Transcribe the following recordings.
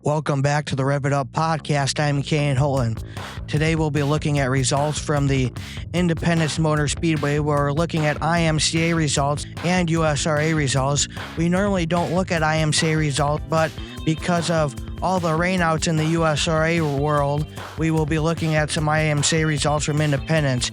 Welcome back to the Rev It Up podcast. I'm Kane Holland. Today we'll be looking at results from the Independence Motor Speedway. We're looking at IMCA results and USRA results. We normally don't look at IMCA results, but because of all the rainouts in the USRA world, we will be looking at some IMCA results from Independence.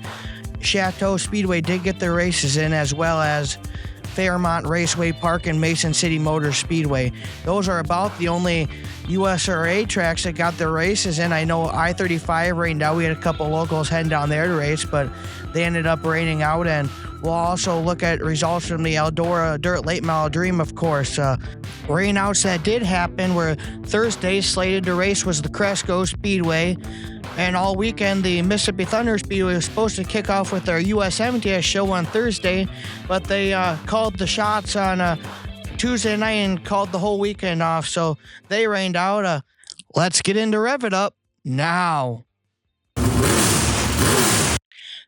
Chateau Speedway did get their races in, as well as Fairmont Raceway Park and Mason City Motor Speedway. Those are about the only USRA tracks that got their races in. I know I-35 rained out. We had a couple locals heading down there to race, but they ended up raining out. And we'll also look at results from the Eldora Dirt Late Model Dream, of course. Rainouts that did happen were Thursday slated to race was the Cresco Speedway. And all weekend, the Mississippi Thunder Speedway was supposed to kick off with their USMTS show on Thursday, but they called the shots on Tuesday night and called the whole weekend off, so they rained out. Let's get into Rev It Up now.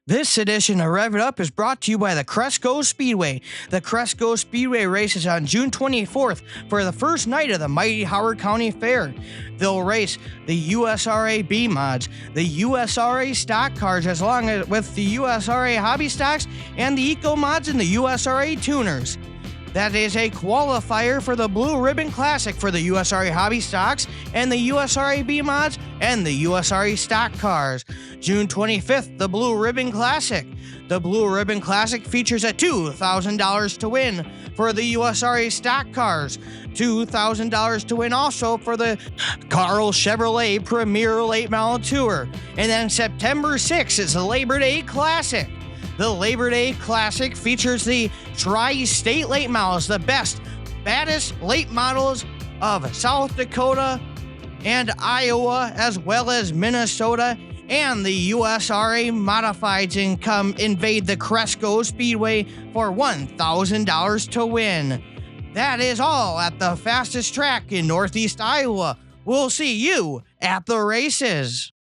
This edition of Rev It Up is brought to you by the Cresco Speedway. The Cresco Speedway races on June 24th for the first night of the mighty Howard County Fair. They'll race the USRA B mods, the USRA stock cars, as long as with the USRA hobby stocks and the eco mods and the USRA tuners. That is a qualifier for the Blue Ribbon Classic for the USRA hobby stocks and the USRA B mods and the USRA stock cars. June 25th, the Blue Ribbon Classic. The Blue Ribbon Classic features a $2,000 to win for the USRA stock cars. $2,000 to win also for the Carl Chevrolet Premier Late Model Tour. And then September 6th is the Labor Day Classic. The Labor Day Classic features the Tri-State Late Models, the best, baddest late models of South Dakota and Iowa, as well as Minnesota, and the USRA Modifieds invade the Cresco Speedway for $1,000 to win. That is all at the fastest track in Northeast Iowa. We'll see you at the races.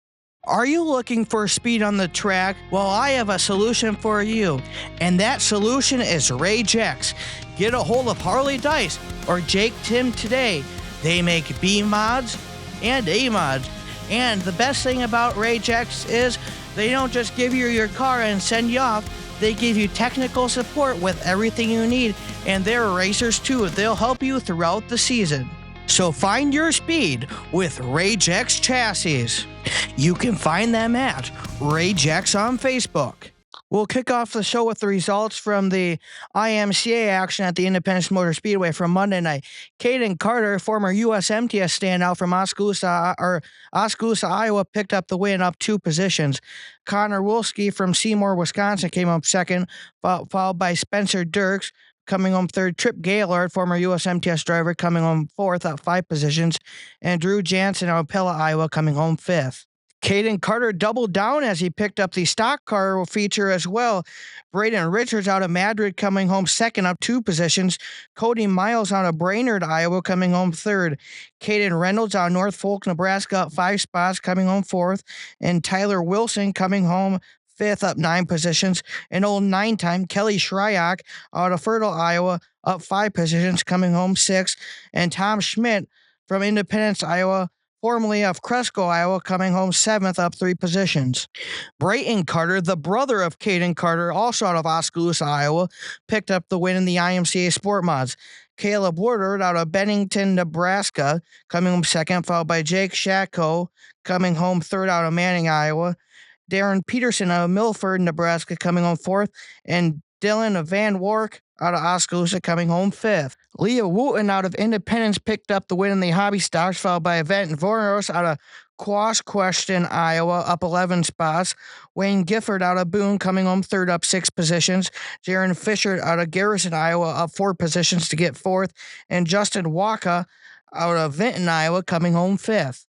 Are you looking for speed on the track? Well, I have a solution for you, and that solution is Rage X. Get a hold of Harley Dais or Jake Tim today. They make B mods and A mods. And the best thing about Rage X is they don't just give you your car and send you off. They give you technical support with everything you need, and they're racers too. They'll help you throughout the season. So find your speed with Rage X Chassis. You can find them at Rage X on Facebook. We'll kick off the show with the results from the IMCA action at the Independence Motor Speedway from Monday night. Caden Carter, former USMTS standout from Oskaloosa, Iowa, picked up the win up 2 positions. Connor Wolski from Seymour, Wisconsin, came up second, followed by Spencer Dirks coming home third. Trip Gaylord, former USMTS driver, coming home fourth up 5 positions. And Drew Jansen out of Pella, Iowa, coming home fifth. Caden Carter doubled down as he picked up the stock car feature as well. Braden Richards out of Madrid coming home second up 2 positions. Cody Miles out of Brainerd, Iowa, coming home third. Caden Reynolds out of North Folk, Nebraska, up 5 spots, coming home fourth. And Tyler Wilson coming home fifth up 9 positions. And old 9-time Kelly Shryock out of Fertile, Iowa, up 5 positions, coming home sixth. And Tom Schmidt from Independence, Iowa, formerly of Cresco, Iowa, coming home 7th, up 3 positions. Brayton Carter, the brother of Caden Carter, also out of Oskaloosa, Iowa, picked up the win in the IMCA Sport Mods. Caleb Woodard out of Bennington, Nebraska, coming home second, followed by Jake Shacko, coming home third out of Manning, Iowa. Darren Peterson out of Milford, Nebraska, coming home fourth, and Dylan Van Wark out of Oskaloosa, coming home fifth. Leah Wooten out of Independence picked up the win in the hobby stocks, followed by Event Voros out of Quashquestion, Iowa, up 11 spots. Wayne Gifford out of Boone, coming home third, up 6 positions. Jaron Fisher out of Garrison, Iowa, up 4 positions to get fourth. And Justin Waka out of Vinton, Iowa, coming home fifth.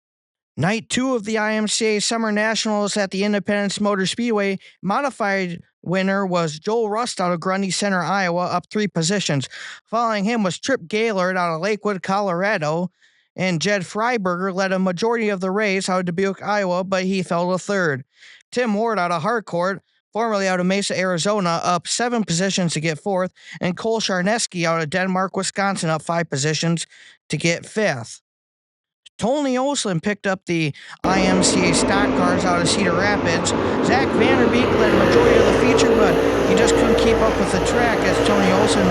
Night 2 of the IMCA Summer Nationals at the Independence Motor Speedway. Modified winner was Joel Rust out of Grundy Center, Iowa, up 3 positions. Following him was Trip Gaylord out of Lakewood, Colorado. And Jed Freiberger led a majority of the race out of Dubuque, Iowa, but he fell to third. Tim Ward out of Harcourt, formerly out of Mesa, Arizona, up 7 positions to get fourth. And Cole Charneski out of Denmark, Wisconsin, up 5 positions to get fifth. Tony Olson picked up the IMCA stock cars out of Cedar Rapids. Zach Vanderbeek led the majority of the feature, but he just couldn't keep up with the track as Tony Olson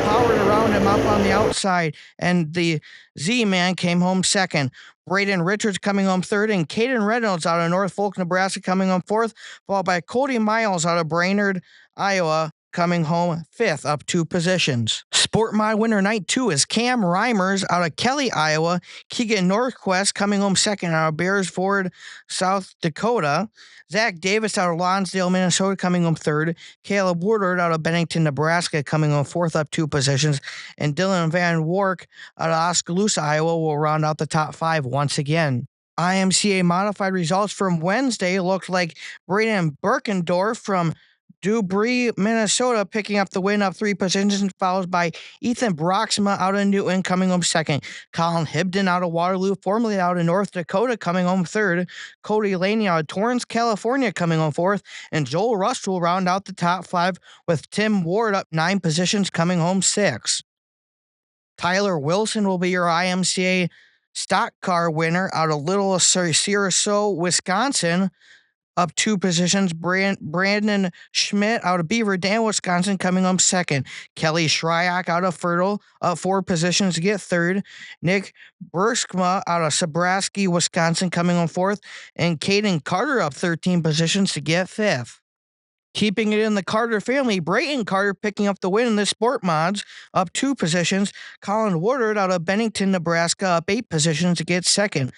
powered around him up on the outside, and the Z-Man came home second. Braden Richards coming home third, and Caden Reynolds out of North Folk, Nebraska coming home fourth, followed by Cody Miles out of Brainerd, Iowa, coming home fifth, up 2 positions. Sport Mod winner night 2 is Cam Reimers out of Kelly, Iowa. Keegan Northquest coming home second out of Bearsford, South Dakota. Zach Davis out of Lonsdale, Minnesota, coming home third. Caleb Woodard out of Bennington, Nebraska, coming home fourth, up 2 positions. And Dylan Van Wark out of Oskaloosa, Iowa, will round out the top 5 once again. IMCA modified results from Wednesday looked like Braden Birkendorf from Dubry, Minnesota, picking up the win, up 3 positions, followed by Ethan Broxma out of Newton, coming home second. Colin Hibden out of Waterloo, formerly out of North Dakota, coming home third. Cody Laney out of Torrance, California, coming home fourth. And Joel Rust will round out the top 5, with Tim Ward up 9 positions, coming home 6. Tyler Wilson will be your IMCA stock car winner out of Little Siraso, Wisconsin, up 2 positions. Brandon Schmidt out of Beaver Dam, Wisconsin, coming home second. Kelly Shryock out of Fertile, up 4 positions to get third. Nick Burskma out of Nebraska, Wisconsin, coming home fourth. And Caden Carter up 13 positions to get fifth. Keeping it in the Carter family, Brayton Carter picking up the win in the Sport Mods, up 2 positions. Colin Woodard out of Bennington, Nebraska, up 8 positions to get second.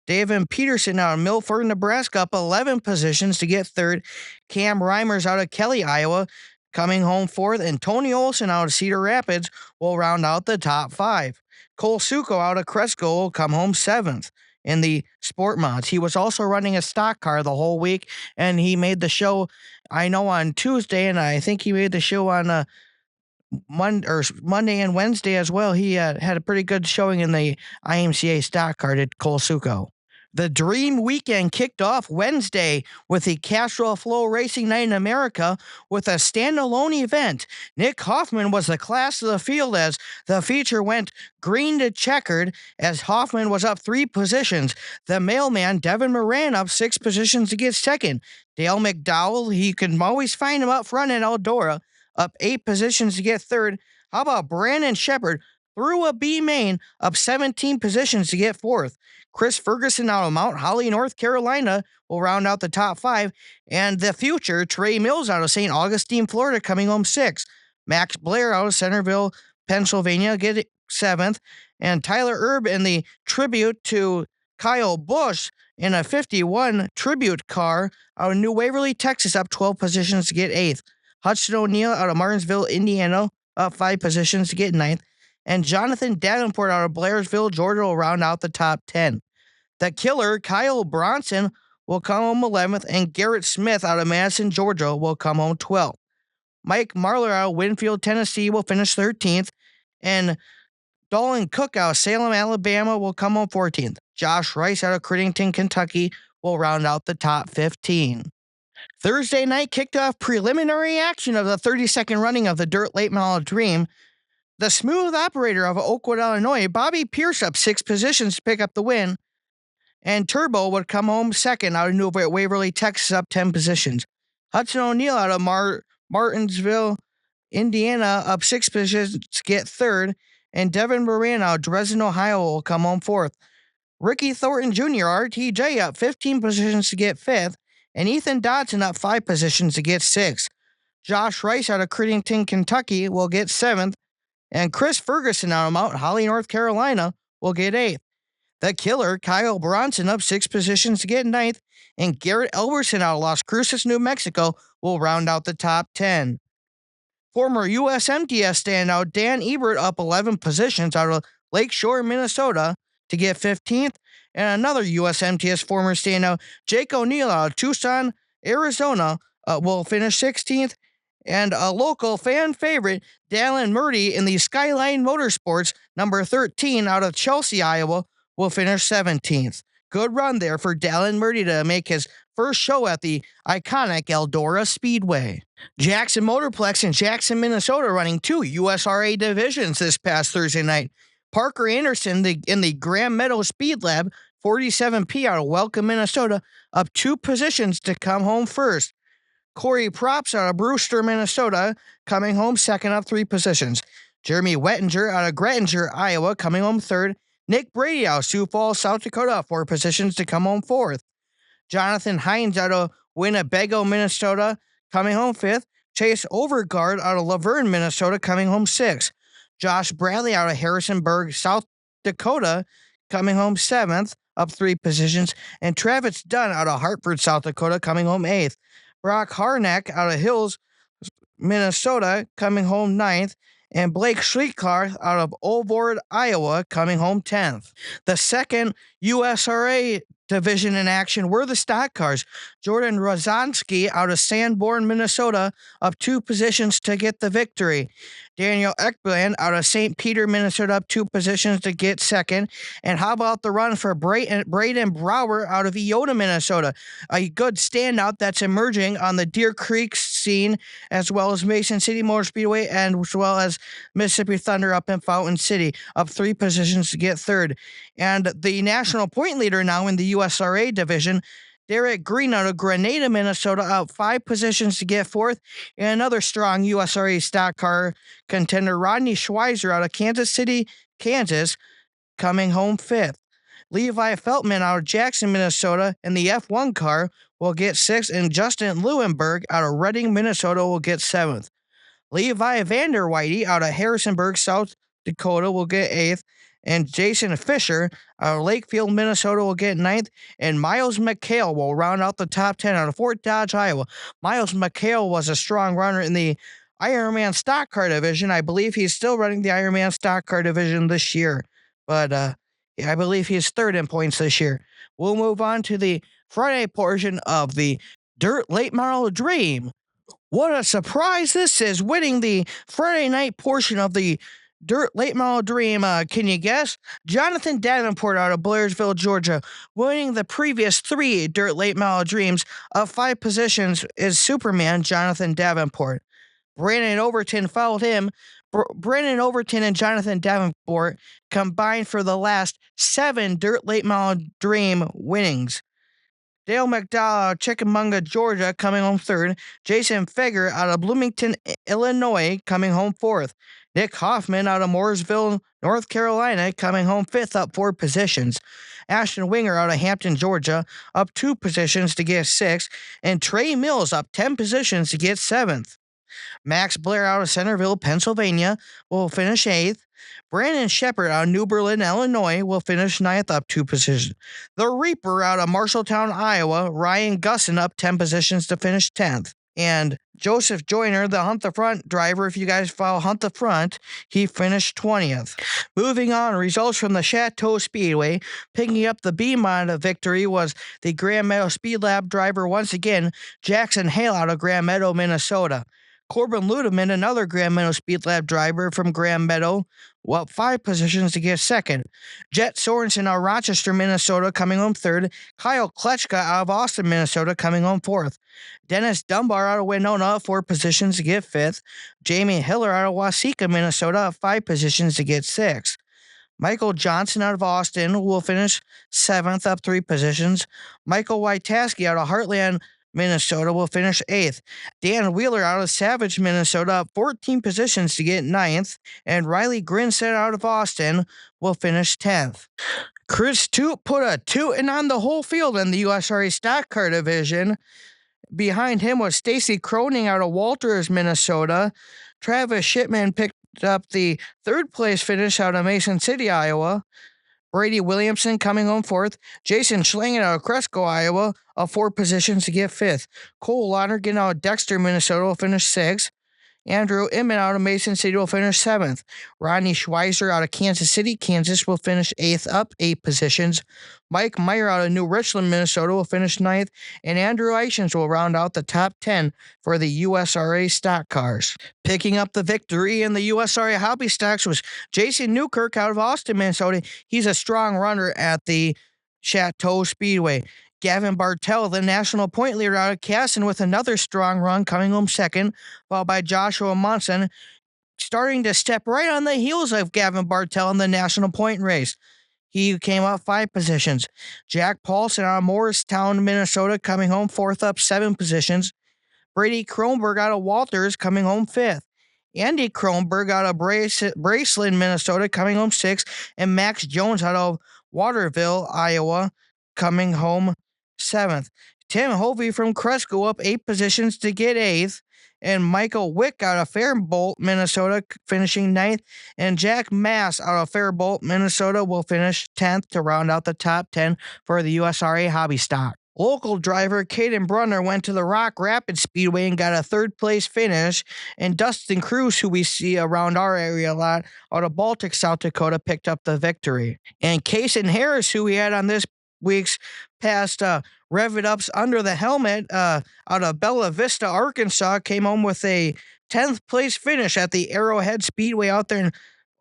David Peterson out of Milford, Nebraska, up 11 positions to get third. Cam Reimers out of Kelly, Iowa, coming home fourth. And Tony Olson out of Cedar Rapids will round out the top 5. Cole Suko out of Cresco will come home 7th in the Sport Mods. He was also running a stock car the whole week, and he made the show, I know, on Tuesday, and I think he made the show on Monday and Wednesday as well. He had a pretty good showing in the IMCA stock car, did Cole Suko. The Dream Weekend kicked off Wednesday with the Castrol Flow Racing Night in America with a standalone event. Nick Hoffman was the class of the field as the feature went green to checkered as Hoffman was up 3 positions. The mailman, Devin Moran, up 6 positions to get second. Dale McDowell, he can always find him up front at Eldora, up 8 positions to get third. How about Brandon Shepard through a B main, up 17 positions to get fourth. Chris Ferguson out of Mount Holly, North Carolina, will round out the top 5. And the future, Trey Mills out of St. Augustine, Florida, coming home 6th. Max Blair out of Centerville, Pennsylvania, get 7th. And Tyler Erb in the tribute to Kyle Busch in a 51 tribute car out of New Waverly, Texas, up 12 positions to get 8th. Hudson O'Neill out of Martinsville, Indiana, up 5 positions to get 9th. And Jonathan Davenport out of Blairsville, Georgia, will round out the top 10. The killer, Kyle Bronson, will come home 11th, and Garrett Smith out of Madison, Georgia, will come home 12th. Mike Marler out of Winfield, Tennessee, will finish 13th, and Dolan Cook out of Salem, Alabama, will come home 14th. Josh Rice out of Crittington, Kentucky, will round out the top 15. Thursday night kicked off preliminary action of the 32nd running of the Dirt Late Model Dream. The smooth operator of Oakwood, Illinois, Bobby Pierce, up 6 positions to pick up the win. And Turbo would come home second out of New Waverly, Texas, up 10 positions. Hudson O'Neill out of Martinsville, Indiana, up 6 positions to get third. And Devin Moran out of Dresden, Ohio, will come home fourth. Ricky Thornton Jr., RTJ, up 15 positions to get fifth. And Ethan Dodson up 5 positions to get sixth. Josh Rice out of Crittington, Kentucky, will get 7th. And Chris Ferguson out of Mount Holly, North Carolina, will get 8th. The killer, Kyle Bronson, up 6 positions to get 9th. And Garrett Elberson out of Las Cruces, New Mexico, will round out the top 10. Former USMTS standout Dan Ebert up 11 positions out of Lakeshore, Minnesota, to get 15th. And another USMTS former standout, Jake O'Neill out of Tucson, Arizona, will finish 16th. And a local fan favorite, Dallin Murdy in the Skyline Motorsports, number 13 out of Chelsea, Iowa, will finish 17th. Good run there for Dallin Murdy to make his first show at the iconic Eldora Speedway. Jackson Motorplex in Jackson, Minnesota, running 2 USRA divisions this past Thursday night. Parker Anderson in the Grand Meadow Speed Lab 47P out of Welcome, Minnesota, up 2 positions to come home first. Corey Props out of Brewster, Minnesota, coming home second, up 3 positions. Jeremy Wettinger out of Grettinger, Iowa, coming home third. Nick Brady out of Sioux Falls, South Dakota, 4 positions to come home fourth. Jonathan Hines out of Winnebago, Minnesota, coming home fifth. Chase Overgaard out of Laverne, Minnesota, coming home sixth. Josh Bradley out of Harrisonburg, South Dakota, coming home seventh, up 3 positions. And Travis Dunn out of Hartford, South Dakota, coming home eighth. Brock Harnack out of Hills, Minnesota, coming home ninth. And Blake Schliekar out of Old Iowa, coming home 10th. The second USRA division in action were the stock cars. Jordan Rozansky out of Sanborn, Minnesota, up 2 positions to get the victory. Daniel Ekblad out of St. Peter, Minnesota, up 2 positions to get second. And how about the run for Braden Brower out of Iota, Minnesota? A good standout that's emerging on the Deer Creek scene, as well as Mason City Motor Speedway, and as well as Mississippi Thunder up in Fountain City, up 3 positions to get third. And the national point leader now in the USRA division, Derek Green out of Grenada, Minnesota, up 5 positions to get fourth. And another strong USRA stock car contender, Rodney Schweizer out of Kansas City, Kansas, coming home fifth. Levi Feltman out of Jackson, Minnesota, in the F1 car will get sixth. And Justin Leuenberg out of Reading, Minnesota, will get seventh. Levi Vanderweide out of Harrisonburg, South Dakota, will get eighth. And Jason Fisher out of Lakefield, Minnesota, will get ninth. And Miles McHale will round out the top 10 out of Fort Dodge, Iowa. Miles McHale was a strong runner in the Ironman stock car division. I believe he's still running the Ironman stock car division this year. But I believe he's third in points this year. We'll move on to the Friday portion of the Dirt Late Model Dream. What a surprise this is, winning the Friday night portion of the Dirt Late Model Dream. Can you guess? Jonathan Davenport out of Blairsville, Georgia, winning the previous 3 Dirt Late Model Dreams of 5 positions is Superman Jonathan Davenport. Brandon Overton followed him. Brandon Overton and Jonathan Davenport combined for the last 7 Dirt Late Model Dream winnings. Dale McDowell, Chickamauga, Georgia, coming home third. Jason Feger out of Bloomington, Illinois, coming home fourth. Nick Hoffman out of Mooresville, North Carolina, coming home fifth, up 4 positions. Ashton Winger out of Hampton, Georgia, up 2 positions to get sixth. And Trey Mills up 10 positions to get seventh. Max Blair out of Centerville, Pennsylvania, will finish eighth. Brandon Shepard out of New Berlin, Illinois, will finish ninth, up 2 positions. The Reaper out of Marshalltown, Iowa, Ryan Gusson, up 10 positions to finish 10th. And Joseph Joyner, the Hunt the Front driver, if you guys follow Hunt the Front, he finished 20th. Moving on, results from the Chateau Speedway. Picking up the B-Mod victory was the Grand Meadow Speed Lab driver once again, Jackson Hale out of Grand Meadow, Minnesota. Corbin Ludeman, another Grand Meadow Speed Lab driver from Grand Meadow, up 5 positions to get second. Jet Sorensen out of Rochester, Minnesota, coming home third. Kyle Kletchka out of Austin, Minnesota, coming home fourth. Dennis Dunbar out of Winona, 4 positions to get fifth. Jamie Hiller out of Waseca, Minnesota, 5 positions to get sixth. Michael Johnson out of Austin will finish 7th, up 3 positions. Michael Wojtaski out of Heartland, Minnesota, will finish 8th. Dan Wheeler out of Savage, Minnesota, up 14 positions to get 9th. And Riley Grinstead out of Austin will finish 10th. Chris Toot put a tootin' on the whole field in the USRA stock car division. Behind him was Stacy Croning out of Walters, Minnesota. Travis Shipman picked up the 3rd place finish out of Mason City, Iowa. Brady Williamson coming home 4th. Jason Schlangen out of Cresco, Iowa, up 4 positions to get 5th. Cole Lonergan out of Dexter, Minnesota, will finish 6th. Andrew Inman out of Mason City will finish 7th. Rodney Schweizer out of Kansas City, Kansas, will finish 8th, up 8 positions. Mike Meyer out of New Richland, Minnesota, will finish 9th. And Andrew Eichens will round out the top 10 for the USRA stock cars. Picking up the victory in the USRA hobby stocks was Jason Newkirk out of Austin, Minnesota. He's a strong runner at the Chateau Speedway. Gavin Bartell, the national point leader out of Casson, with another strong run, coming home 2nd, followed by Joshua Munson. starting to step right on the heels of Gavin Bartel in the national point race. He came up 5 positions. Jack Paulson out of Morristown, Minnesota, coming home 4th, up 7 positions. Brady Kronberg out of Walters coming home 5th. Andy Kronberg out of Braceland, Minnesota, coming home 6th. And Max Jones out of Waterville, Iowa, coming home 7th. Tim Hovey from Cresco up 8 positions to get 8th. And Michael Wick out of Faribault, Minnesota, finishing 9th. And Jack Mass out of Faribault, Minnesota, will finish 10th to round out the top 10 for the USRA hobby stock. Local driver Caden Brunner went to the Rock Rapids Speedway and got a 3rd place finish. And Dustin Cruz, who we see around our area a lot, out of Baltic, South Dakota, picked up the victory. And Kason Harris, who we had on this week's past Rev It Ups Under the Helmet, out of Bella Vista, Arkansas, came home with a 10th place finish at the Arrowhead Speedway out there in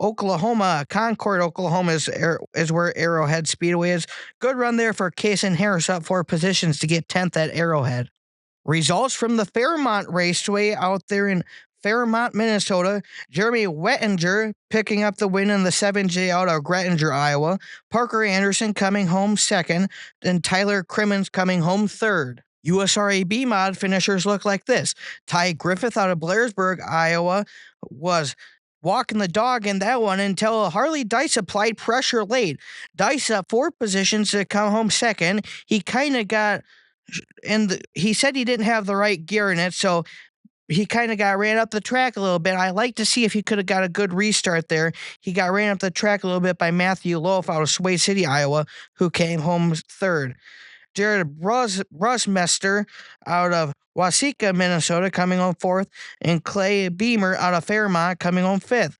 Oklahoma. Concord, Oklahoma is where Arrowhead Speedway is. Good run there for Kason Harris, up 4 positions to get 10th at Arrowhead. Results from the Fairmont Raceway out there in Fairmont, Minnesota. Jeremy Wettinger picking up the win in the 7J out of Grettinger, Iowa. Parker Anderson coming home 2nd. And Tyler Crimmins coming home 3rd. USRA B-Mod finishers look like this. Ty Griffith out of Blairsburg, Iowa, was walking the dog in that one until Harley Dais applied pressure late. Dais up 4 positions to come home 2nd. He kind of got, he said he didn't have the right gear in it, so he kind of got ran up the track a little bit. I like to see if he could have got a good restart there. He got ran up the track a little bit by Matthew Loaf out of Sway City, Iowa, who came home 3rd. Jared Brusmester out of Waseca, Minnesota, coming home 4th. And Clay Beamer out of Fairmont coming home 5th.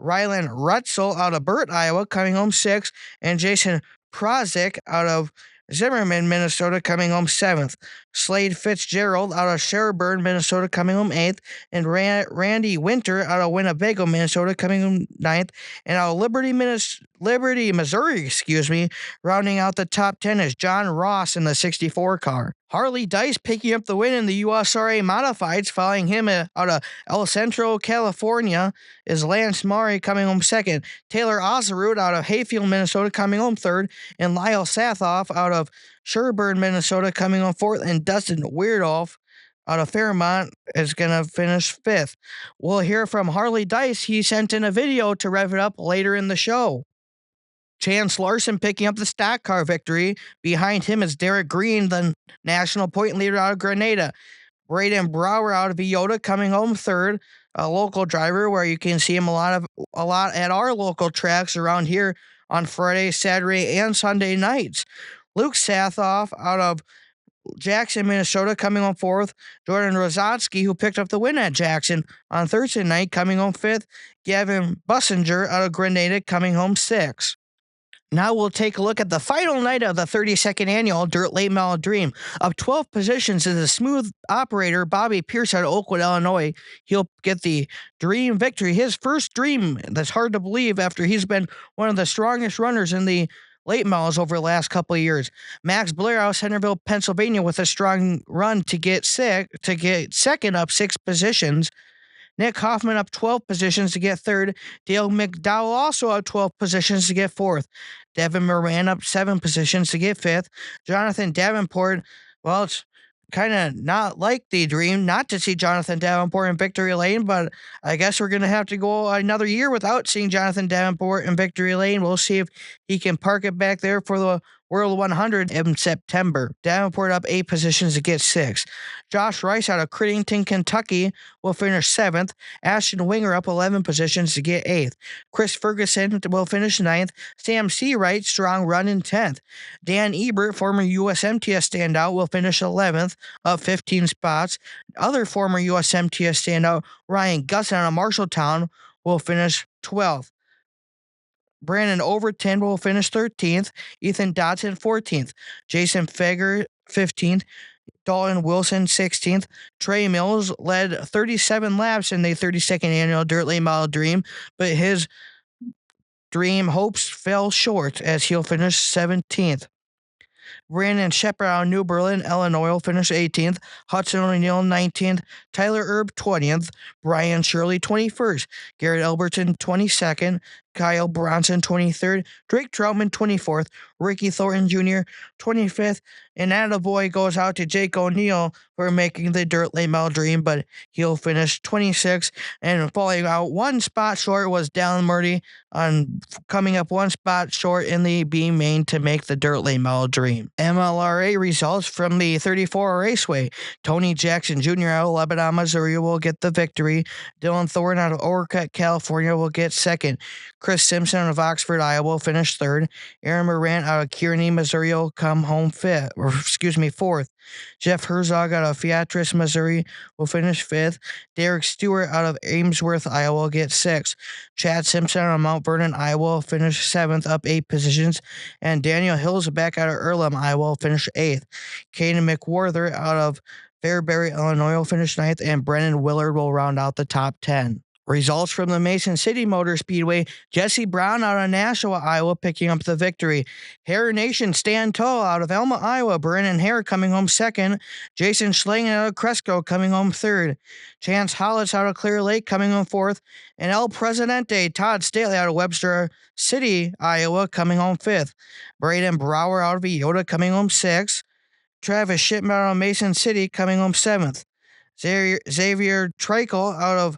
Rylan Rutzel out of Burt, Iowa, coming home 6th. And Jason Prozik out of Zimmerman, Minnesota, coming home 7th. Slade Fitzgerald out of Sherburne, Minnesota, coming home 8th. And Randy Winter out of Winnebago, Minnesota, coming home 9th. And out of Liberty, Missouri, rounding out the top 10 is John Ross in the 64 car. Harley Dais picking up the win in the USRA Modifieds. Following him out of El Centro, California, is Lance Murray coming home 2nd. Taylor Ozerud out of Hayfield, Minnesota, coming home 3rd. And Lyle Sathoff out of Sherburne, Minnesota, coming home 4th. And Dustin Weirdoff out of Fairmont is going to finish 5th. We'll hear from Harley Dais. He sent in a video to rev it up later in the show. Chance Larson picking up the stock car victory. Behind him is Derek Green, the national point leader out of Grenada. Braden Brower out of Iota coming home 3rd. A local driver where you can see him a lot at our local tracks around here on Friday, Saturday, and Sunday nights. Luke Sathoff out of Jackson, Minnesota, coming home 4th. Jordan Rozatsky, who picked up the win at Jackson on Thursday night, coming home 5th. Gavin Bussinger out of Grenada coming home 6th. Now we'll take a look at the final night of the 32nd annual Dirt Late Model Dream. Up 12 positions is the smooth operator Bobby Pierce out of Oakwood, Illinois. He'll get the Dream victory, his first Dream. That's hard to believe after he's been one of the strongest runners in the late models over the last couple of years. Max Blair out of Centerville, Pennsylvania, with a strong run to get second, up 6 positions. Nick Hoffman up 12 positions to get 3rd. Dale McDowell also up 12 positions to get 4th. Devin Moran up 7 positions to get 5th. Jonathan Davenport, well, it's kind of not like the Dream not to see Jonathan Davenport in victory lane, but I guess we're going to have to go another year without seeing Jonathan Davenport in victory lane. We'll see if he can park it back there for the World 100 in September. Davenport up 8 positions to get 6th. Josh Rice out of Crittington, Kentucky will finish 7th. Ashton Winger up 11 positions to get 8th. Chris Ferguson will finish 9th. Sam Seawright, strong run in 10th. Dan Ebert, former USMTS standout, will finish 11th, up 15 spots. Other former USMTS standout, Ryan Gusson out of Marshalltown, will finish 12th. Brandon Overton will finish 13th. Ethan Dodson, 14th. Jason Fager, 15th. Dalton Wilson, 16th. Trey Mills led 37 laps in the 32nd annual Dirt Late Model Dream, but his Dream hopes fell short as he'll finish 17th. Brandon Shepard out of New Berlin, Illinois will finish 18th. Hudson O'Neill 19th. Tyler Erb 20th. Brian Shirley 21st. Garrett Alberton 22nd. Kyle Bronson 23rd. Drake Troutman 24th. Ricky Thornton Jr. 25th. And attaboy goes out to Jake O'Neill for making the dirt late model dream, but he'll finish 26th. And falling out one spot short was Dallin Murdy coming up one spot short in the B main to make the dirt late model dream. MLRA results from the 34 Raceway. Tony Jackson Jr. out of Lebanon, Missouri will get the victory. Dylan Thornton out of Orcutt, California will get second. Chris Simpson out of Oxford, Iowa will finish third. Aaron Morant out of Kearney, Missouri will come home fourth. Jeff Herzog out of Beatrice, Missouri will finish fifth. Derek Stewart out of Amesworth, Iowa will get sixth. Chad Simpson out of Mount Vernon, Iowa will finish seventh, up 8 positions. And Daniel Hillsback out of Earlham, Iowa will finish eighth. Caden McWarther out of Fairbury, Illinois will finish ninth. And Brennan Willard will round out the top 10. Results from the Mason City Motor Speedway. Jesse Brown out of Nashua, Iowa, picking up the victory. Hare Nation Stand Tall out of Elma, Iowa. Brennan Hare coming home second. Jason Schlangen out of Cresco coming home third. Chance Hollis out of Clear Lake coming home fourth. And El Presidente Todd Staley out of Webster City, Iowa, coming home fifth. Braden Brower out of Iota coming home sixth. Travis Shipman out of Mason City coming home seventh. Xavier Trickle out of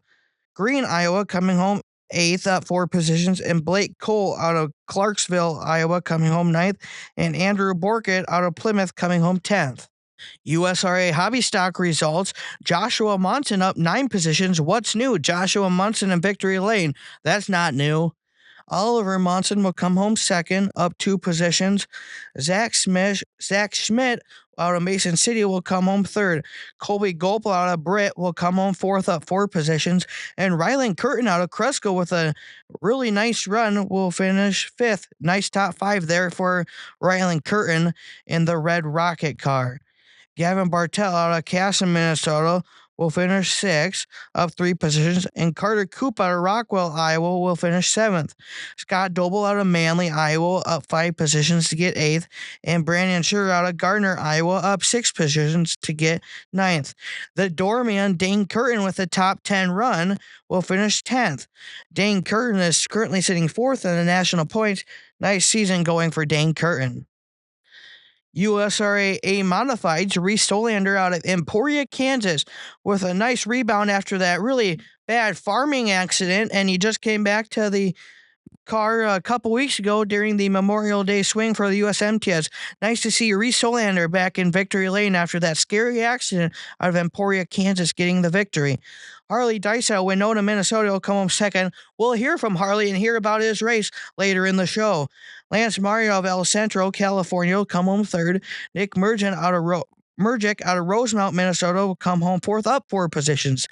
Green, Iowa, coming home eighth, up 4 positions, and Blake Cole out of Clarksville, Iowa, coming home ninth, and Andrew Borkett out of Plymouth coming home 10th. USRA Hobby Stock results. Joshua Munson up 9 positions. What's new? Joshua Munson in victory lane. That's not new. Oliver Munson will come home second, up 2 positions. Zach Schmidt out of Mason City will come home third. Colby Gopel out of Britt will come home fourth, up 4 positions. And Rylan Curtin out of Cresco with a really nice run will finish fifth. Nice top 5 there for Rylan Curtin in the red rocket car. Gavin Bartell out of Casson, Minnesota will finish sixth, up 3 positions, and Carter Coop out of Rockwell, Iowa will finish seventh. Scott Doble out of Manly, Iowa, up 5 positions to get eighth, and Brandon Scher out of Gardner, Iowa, up 6 positions to get ninth. The doorman, Dane Curtin, with a top 10 run, will finish 10th. Dane Curtin is currently sitting 4th in the national points. Nice season going for Dane Curtin. USRA A Modifieds, Reese Solander out of Emporia, Kansas, with a nice rebound after that really bad farming accident, and he just came back to the car a couple weeks ago during the Memorial Day swing for the USMTS. Nice to see Reese Solander back in victory lane after that scary accident out of Emporia, Kansas, getting the victory. Harley Dais out of Winona, Minnesota will come home second. We'll hear from Harley and hear about his race later in the show. Lance Mario of El Centro, California will come home third. Nick Mergic out of Rosemount, Minnesota will come home fourth, up 4 positions.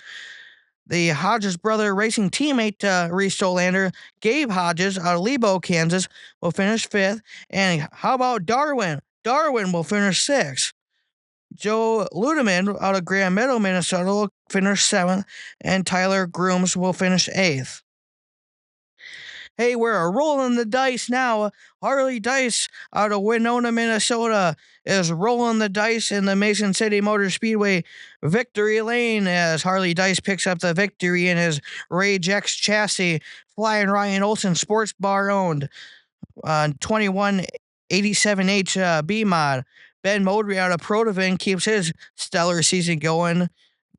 The Hodges brother racing teammate Reese Solander, Gabe Hodges out of Lebo, Kansas, will finish fifth. And how about Darwin? Darwin will finish sixth. Joe Ludeman out of Grand Meadow, Minnesota will finish seventh. And Tyler Grooms will finish eighth. Hey, we're rolling the dice now. Harley Dais out of Winona, Minnesota is rolling the dice in the Mason City Motor Speedway victory lane as Harley Dais picks up the victory in his Rage X chassis, Flying Ryan Olson Sports Bar owned 2187H B mod. Ben Modry out of Protivin keeps his stellar season going,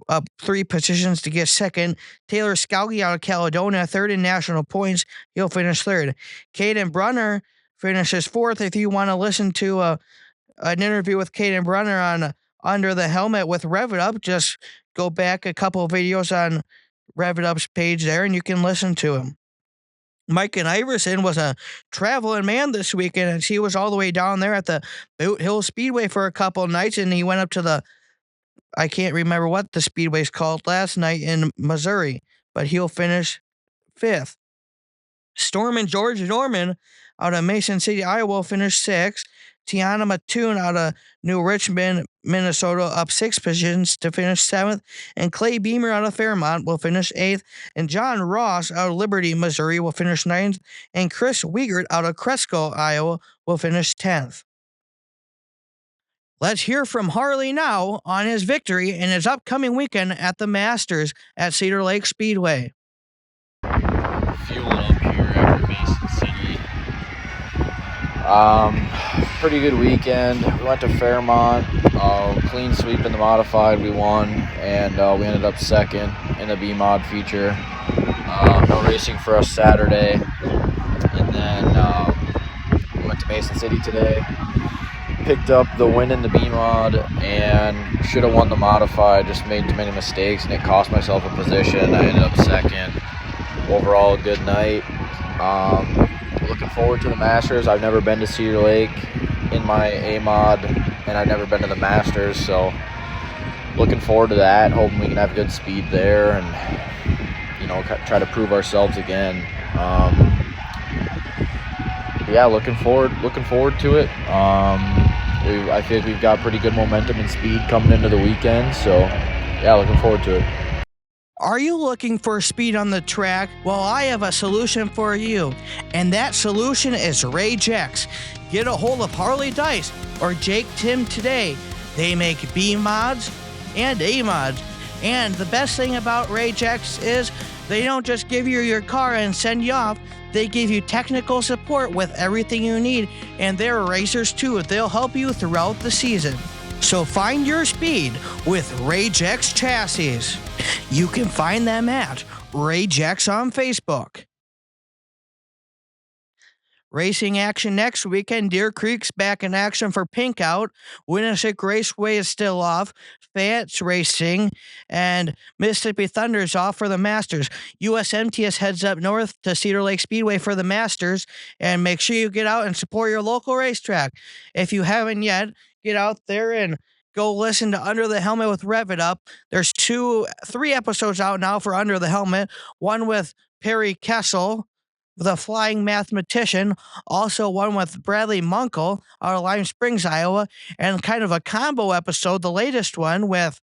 up 3 positions to get second. Taylor Scalgi out of Caledonia, third in national points. He'll finish third. Caden Brunner finishes fourth. If you want to listen to an interview with Caden Brunner on Under the Helmet with Rev It Up, just go back a couple of videos on Rev It Up's page there and you can listen to him. Mike and Iverson was a traveling man this weekend, and he was all the way down there at the Boot Hill Speedway for a couple of nights, and he went up to I can't remember what the speedway's called last night in Missouri, but he'll finish fifth. Storm and George Norman out of Mason City, Iowa will finish sixth. Tiana Mattoon out of New Richmond, Minnesota, up 6 positions to finish seventh. And Clay Beamer out of Fairmont will finish eighth. And John Ross out of Liberty, Missouri will finish ninth. And Chris Wiegert out of Cresco, Iowa will finish 10th. Let's hear from Harley now on his victory in his upcoming weekend at the Masters at Cedar Lake Speedway. Fueling up here after Mason City. Pretty good weekend. We went to Fairmont, clean sweep in the modified, we won, and we ended up second in the B-Mod feature. No racing for us Saturday, and then we went to Mason City today. Picked up the win in the B-Mod and should have won the modified, just made too many mistakes and it cost myself a position. I ended up second. Overall, a good night. Looking forward to the Masters. I've never been to Cedar Lake in my A-Mod and I've never been to the Masters, so looking forward to that. Hoping we can have good speed there and, you know, try to prove ourselves again. Yeah, looking forward to it. I feel like we've got pretty good momentum and speed coming into the weekend, so yeah, looking forward to it. Are you looking for speed on the track? Well, I have a solution for you, and that solution is Rage X. Get a hold of Harley Dais or Jake Tim today. They make B mods and A mods, and the best thing about Rage X is they don't just give you your car and send you off. They give you technical support with everything you need, and they're racers too. They'll help you throughout the season. So find your speed with Rage X chassis. You can find them at Rage X on Facebook. Racing action next weekend. Deer Creek's back in action for Pink Out. Winneshiek Raceway is still off. Fayette's racing. And Mississippi Thunder is off for the Masters. USMTS heads up north to Cedar Lake Speedway for the Masters. And make sure you get out and support your local racetrack. If you haven't yet, get out there and go listen to Under the Helmet with Rev It Up. There's 3 episodes out now for Under the Helmet. One with Perry Kessel, the flying mathematician, also one with Bradley Munkle out of Lime Springs, Iowa, and kind of a combo episode, the latest one with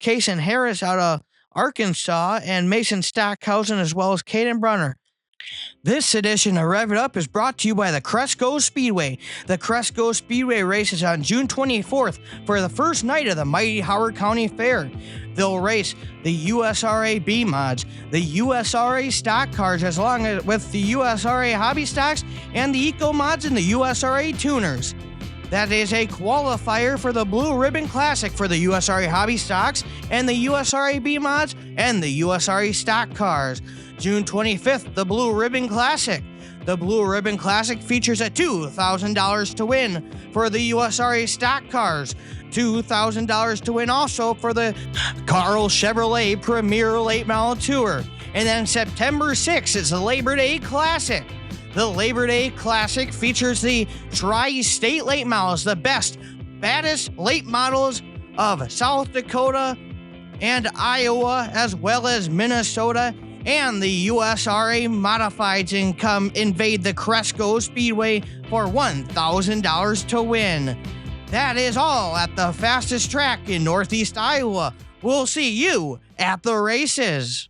Kason Harris out of Arkansas and Mason Stockhausen as well as Caden Brunner. This edition of Rev It Up is brought to you by the Cresco Speedway. The Cresco Speedway races on June 24th for the first night of the mighty Howard County Fair. They'll race the USRA B mods, the USRA stock cars, as long as with the USRA hobby stocks and the eco mods and the USRA tuners. That is a qualifier for the Blue Ribbon Classic for the USRA hobby stocks and the USRA B mods and the USRA stock cars. June 25th, the Blue Ribbon Classic. The Blue Ribbon Classic features a $2,000 to win for the USRA stock cars. $2,000 to win also for the Carl Chevrolet Premier Late Model Tour. And then September 6th is the Labor Day Classic. The Labor Day Classic features the Tri-State Late Models, the best, baddest late models of South Dakota and Iowa, as well as Minnesota, and the USRA Modifieds invade the Cresco Speedway for $1,000 to win. That is all at the fastest track in Northeast Iowa. We'll see you at the races.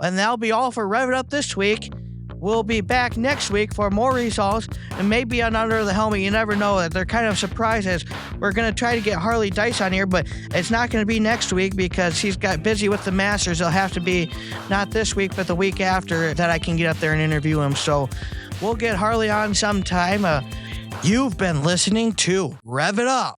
And that'll be all for Rev It Up this week. We'll be back next week for more results and maybe on Under the Helmet. You never know. They're kind of surprises. We're going to try to get Harley Dais on here, but it's not going to be next week because he's got busy with the Masters. It'll have to be not this week, but the week after that I can get up there and interview him. So we'll get Harley on sometime. You've been listening to Rev It Up.